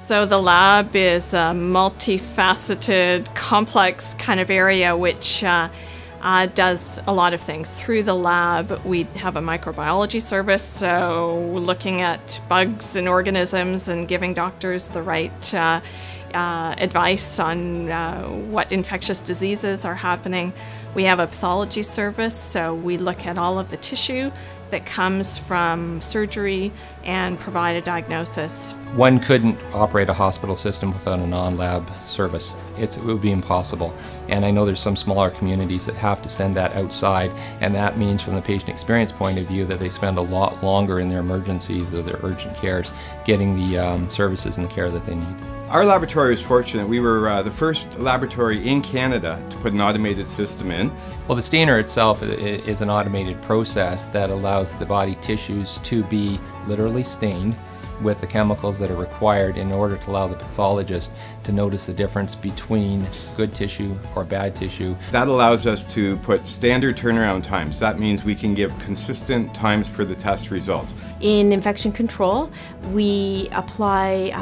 So the lab is a multifaceted, complex kind of area which does a lot of things. Through the lab, we have a microbiology service, so looking at bugs and organisms and giving doctors the right advice on what infectious diseases are happening. We have a pathology service, so we look at all of the tissue that comes from surgery and provide a diagnosis. One couldn't operate a hospital system without a non-lab service. It would be impossible. And I know there's some smaller communities that have to send that outside, and that means from the patient experience point of view that they spend a lot longer in their emergencies or their urgent cares getting the services and the care that they need. Our laboratory was fortunate. We were the first laboratory in Canada to put an automated system in. Well, the stainer itself is an automated process that allows the body tissues to be literally stained with the chemicals that are required in order to allow the pathologist to notice the difference between good tissue or bad tissue. That allows us to put standard turnaround times. That means we can give consistent times for the test results. In infection control, we apply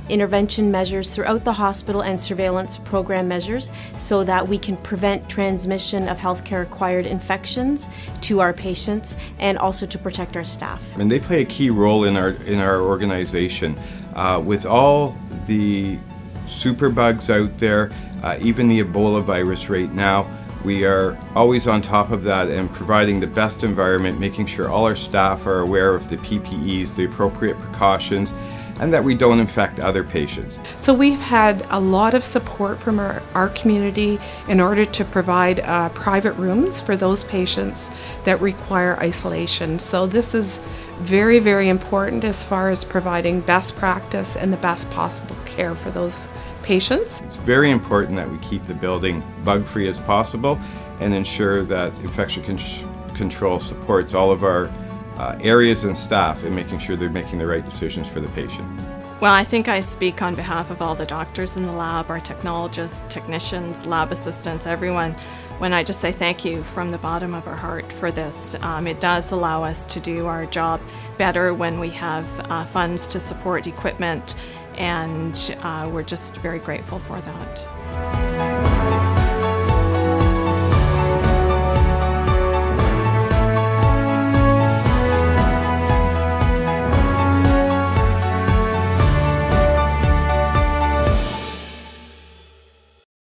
intervention measures throughout the hospital and surveillance program measures so that we can prevent transmission of healthcare acquired infections to our patients and also to protect our staff. And they play a key role in our organization. With all the superbugs out there, even the Ebola virus right now, we are always on top of that and providing the best environment, making sure all our staff are aware of the PPEs, the appropriate precautions, and that we don't infect other patients. So we've had a lot of support from our community in order to provide private rooms for those patients that require isolation. So this is very, very important as far as providing best practice and the best possible care for those patients. It's very important that we keep the building bug-free as possible and ensure that infection control supports all of our areas and staff in making sure they're making the right decisions for the patient. Well, I think I speak on behalf of all the doctors in the lab, our technologists, technicians, lab assistants, everyone, when I just say thank you from the bottom of our heart for this. It does allow us to do our job better when we have funds to support equipment, and we're just very grateful for that.